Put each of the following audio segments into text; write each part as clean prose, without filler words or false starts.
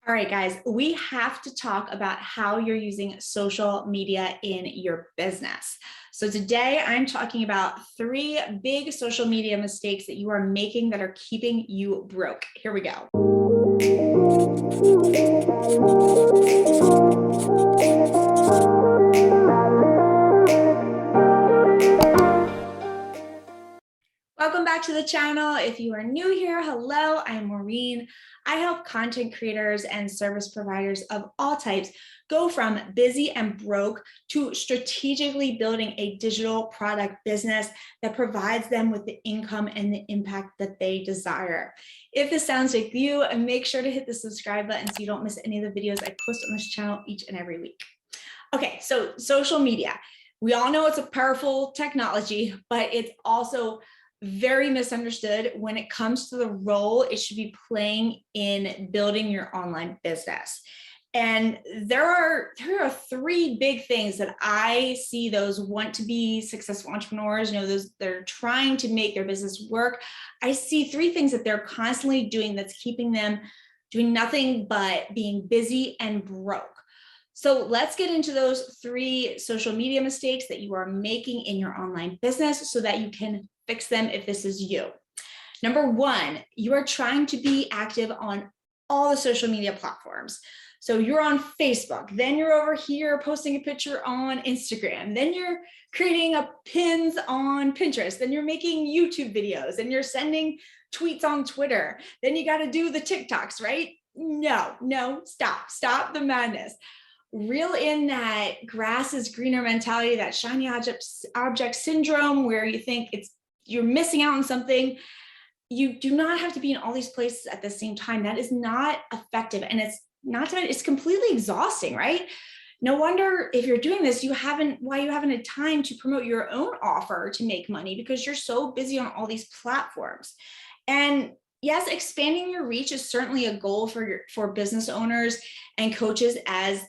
All right, guys, we have to talk about how you're using social media in your business. So today I'm talking about 3 big social media mistakes that you are making that are keeping you broke. Here we go. Welcome back to the channel. If you are new here, hello, I'm Maureen. I help content creators and service providers of all types go from busy and broke to strategically building a digital product business that provides them with the income and the impact that they desire. If this sounds like you, make sure to hit the subscribe button so you don't miss any of the videos I post on this channel each and every week. Okay, so social media. We all know it's a powerful technology, but it's also very misunderstood when it comes to the role it should be playing in building your online business. And there are 3 big things that I see those want to be successful entrepreneurs, those they're trying to make their business work. I see 3 things that they're constantly doing that's keeping them doing nothing but being busy and broke. So let's get into those 3 social media mistakes that you are making in your online business so that you can fix them if this is you. Number 1, you are trying to be active on all the social media platforms. So you're on Facebook, then you're over here posting a picture on Instagram, then you're creating pins on Pinterest, then you're making YouTube videos, and you're sending tweets on Twitter. Then you got to do the TikToks, right? No, stop the madness. Reel in that grass is greener mentality, that shiny object syndrome, where you think you're missing out on something. You do not have to be in all these places at the same time. That is not effective, and it's completely exhausting, right? No wonder if you're doing this, you haven't had time to promote your own offer to make money because you're so busy on all these platforms. And yes, expanding your reach is certainly a goal for business owners and coaches, as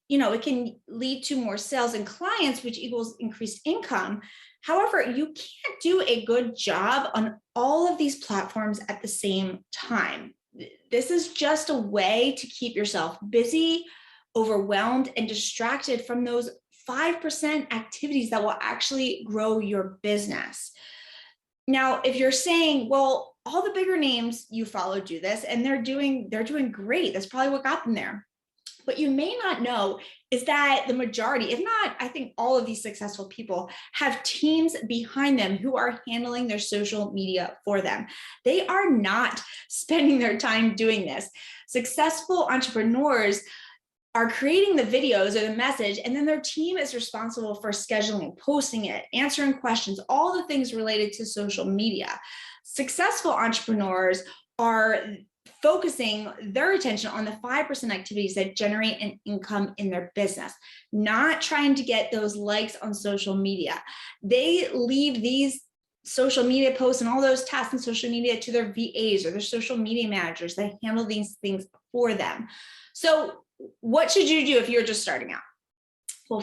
it can lead to more sales and clients, which equals increased income. However, you can't do a good job on all of these platforms at the same time. This is just a way to keep yourself busy, overwhelmed, and distracted from those 5% activities that will actually grow your business. Now, if you're saying, well, all the bigger names you follow do this and they're doing great, that's probably what got them there. What you may not know is that the majority, if not, I think all of these successful people have teams behind them who are handling their social media for them. They are not spending their time doing this. Successful entrepreneurs are creating the videos or the message, and then their team is responsible for scheduling, posting it, answering questions, all the things related to social media. Successful entrepreneurs are focusing their attention on the 5% activities that generate an income in their business, not trying to get those likes on social media. They leave these social media posts and all those tasks in social media to their VAs or their social media managers that handle these things for them. So what should you do if you're just starting out? Well,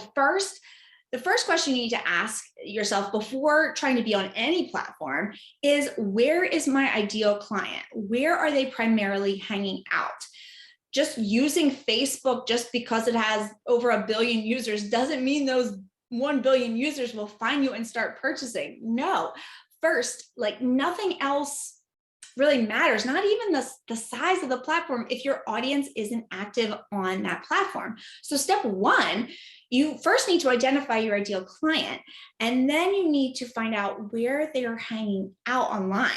the first question you need to ask yourself before trying to be on any platform is, where is my ideal client? Where are they primarily hanging out? Just using Facebook just because it has over 1 billion users doesn't mean those 1 billion users will find you and start purchasing. No, first, nothing else really matters, not even the size of the platform, if your audience isn't active on that platform. So step 1, you first need to identify your ideal client, and then you need to find out where they are hanging out online.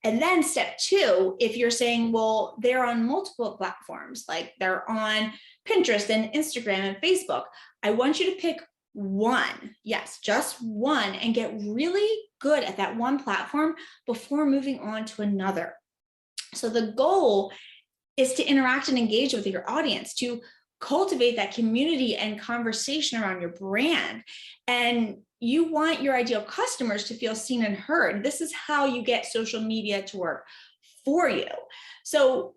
And then step 2, if you're saying, well, they're on multiple platforms, like they're on Pinterest and Instagram and Facebook, I want you to pick one, yes, just one, and get really good at that one platform before moving on to another. So the goal is to interact and engage with your audience, to cultivate that community and conversation around your brand. And you want your ideal customers to feel seen and heard. This is how you get social media to work for you. So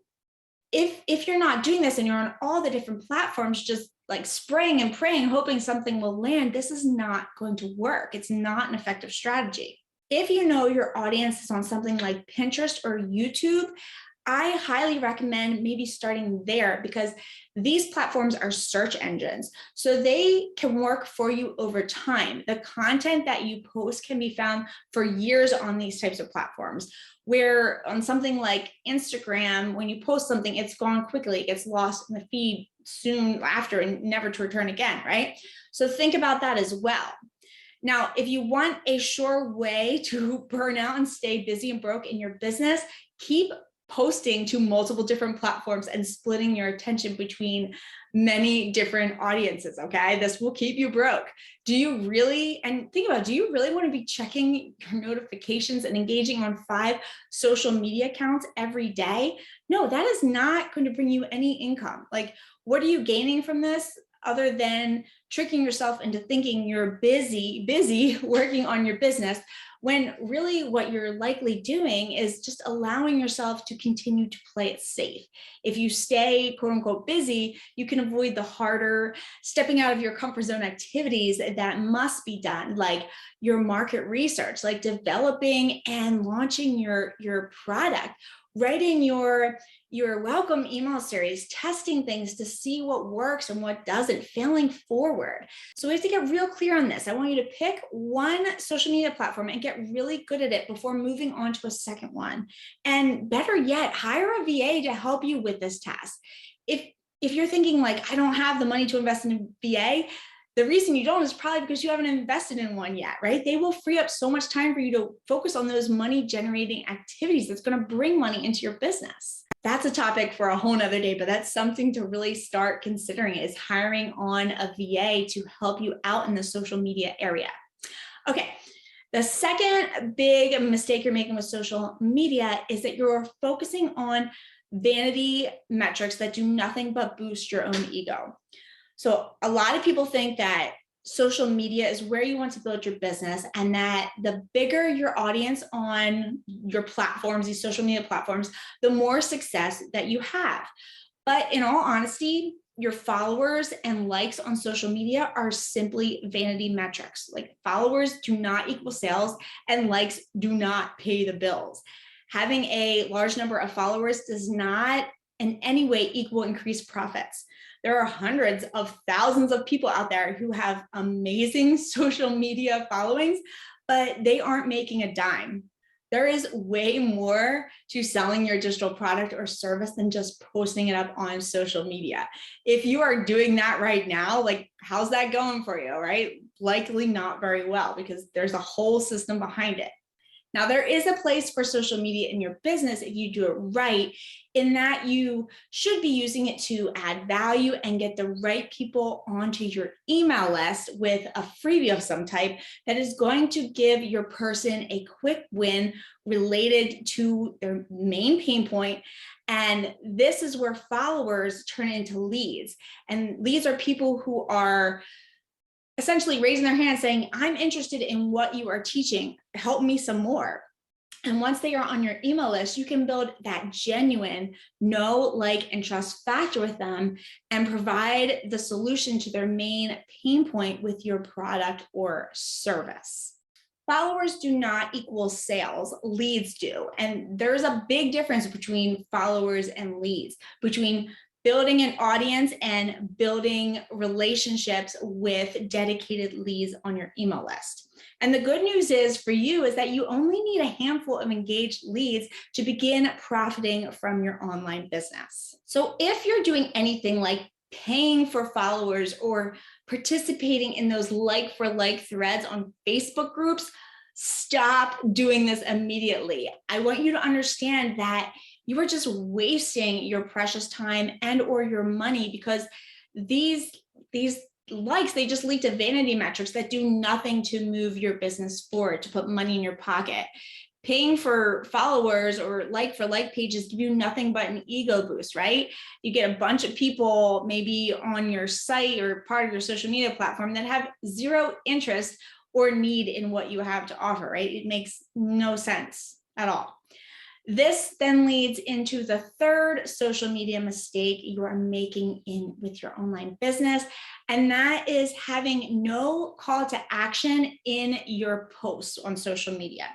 if you're not doing this and you're on all the different platforms, just spraying and praying, hoping something will land, this is not going to work. It's not an effective strategy. If you know your audience is on something like Pinterest or YouTube, I highly recommend maybe starting there, because these platforms are search engines. So they can work for you over time. The content that you post can be found for years on these types of platforms, where on something like Instagram, when you post something, it's gone quickly, it gets lost in the feed soon after and never to return again, right? So think about that as well. Now, if you want a sure way to burn out and stay busy and broke in your business, keep posting to multiple different platforms and splitting your attention between many different audiences, okay? This will keep you broke. Do you really, and think about it, do you really want to be checking your notifications and engaging on 5 social media accounts every day? No, that is not going to bring you any income. Like, what are you gaining from this other than tricking yourself into thinking you're busy working on your business, when really what you're likely doing is just allowing yourself to continue to play it safe. If you stay quote unquote busy, you can avoid the harder stepping out of your comfort zone activities that must be done, like your market research, like developing and launching your product, writing your welcome email series, testing things to see what works and what doesn't, failing forward. So we have to get real clear on this. I want you to pick one social media platform and get really good at it before moving on to a second one. And better yet, hire a VA to help you with this task. If you're thinking like, I don't have the money to invest in a VA, the reason you don't is probably because you haven't invested in one yet, right? They will free up so much time for you to focus on those money generating activities that's going to bring money into your business. That's a topic for a whole nother day, but that's something to really start considering, is hiring on a VA to help you out in the social media area. Okay. The second big mistake you're making with social media is that you're focusing on vanity metrics that do nothing but boost your own ego. So a lot of people think that social media is where you want to build your business, and that the bigger your audience on your platforms, these social media platforms, the more success that you have. But in all honesty, your followers and likes on social media are simply vanity metrics. Like, followers do not equal sales, and likes do not pay the bills. Having a large number of followers does not in any way equal increased profits. There are hundreds of thousands of people out there who have amazing social media followings, but they aren't making a dime. There is way more to selling your digital product or service than just posting it up on social media. If you are doing that right now, like, how's that going for you, right? Likely not very well, because there's a whole system behind it. Now, there is a place for social media in your business if you do it right, in that you should be using it to add value and get the right people onto your email list with a freebie of some type that is going to give your person a quick win related to their main pain point. And this is where followers turn into leads. And leads are people who are essentially raising their hand saying, I'm interested in what you are teaching, help me some more. And once they are on your email list, you can build that genuine know, like, and trust factor with them and provide the solution to their main pain point with your product or service. Followers do not equal sales, leads do. And there's a big difference between followers and leads, between building an audience and building relationships with dedicated leads on your email list. And the good news is for you is that you only need a handful of engaged leads to begin profiting from your online business. So if you're doing anything like paying for followers or participating in those like for like threads on Facebook groups, stop doing this immediately. I want you to understand that you are just wasting your precious time and or your money, because these likes, they just lead to vanity metrics that do nothing to move your business forward, to put money in your pocket. Paying for followers or like for like pages give you nothing but an ego boost, right? You get a bunch of people maybe on your site or part of your social media platform that have zero interest or need in what you have to offer, right? It makes no sense at all. This then leads into the third social media mistake you are making with your online business, and that is having no call to action in your posts on social media.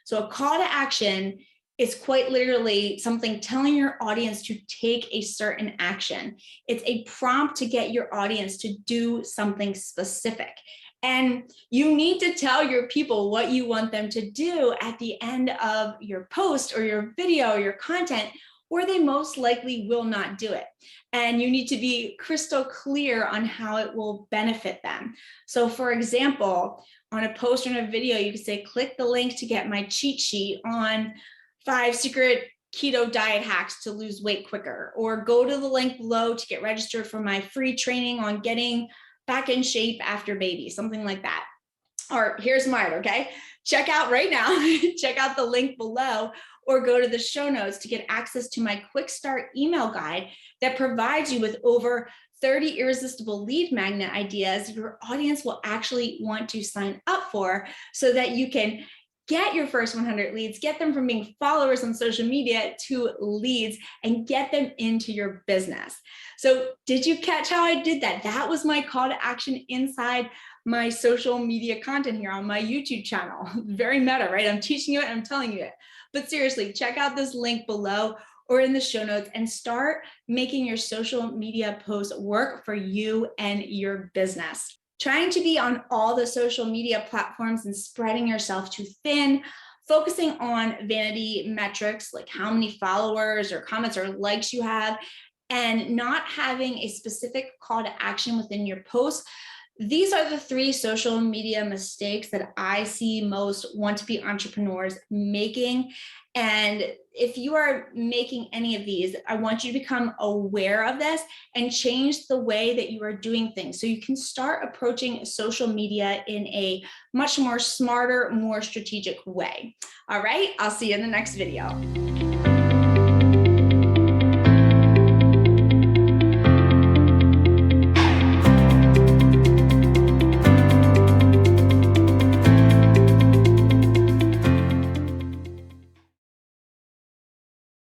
So a call to action It's quite literally something telling your audience to take a certain action. It's a prompt to get your audience to do something specific. And you need to tell your people what you want them to do at the end of your post or your video, or your content, or they most likely will not do it. And you need to be crystal clear on how it will benefit them. So for example, on a post or in a video, you can say, click the link to get my cheat sheet on 5 secret keto diet hacks to lose weight quicker, or go to the link below to get registered for my free training on getting back in shape after baby, something like that. Or here's mine, okay? Check out right now, check out the link below, or go to the show notes to get access to my quick start email guide that provides you with over 30 irresistible lead magnet ideas your audience will actually want to sign up for, so that you can get your first 100 leads, get them from being followers on social media to leads, and get them into your business. So did you catch how I did that? That was my call to action inside my social media content here on my YouTube channel. Very meta, right? I'm teaching you it, I'm telling you it. But seriously, check out this link below or in the show notes and start making your social media posts work for you and your business. Trying to be on all the social media platforms and spreading yourself too thin, focusing on vanity metrics like how many followers or comments or likes you have, and not having a specific call to action within your posts. These are the 3 social media mistakes that I see most want-to-be entrepreneurs making. And if you are making any of these, I want you to become aware of this and change the way that you are doing things, so you can start approaching social media in a much more smarter, more strategic way. All right, I'll see you in the next video.